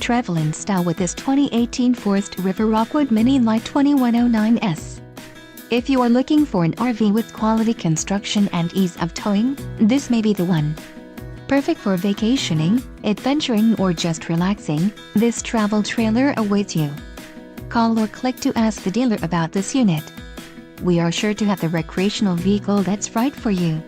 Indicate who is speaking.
Speaker 1: Travel in style with this 2018 Forest River Rockwood Mini Lite 2109S. If you are looking for an RV with quality construction and ease of towing, this may be the one. Perfect for vacationing, adventuring, or just relaxing, this travel trailer awaits you. Call or click to ask the dealer about this unit. We are sure to have the recreational vehicle that's right for you.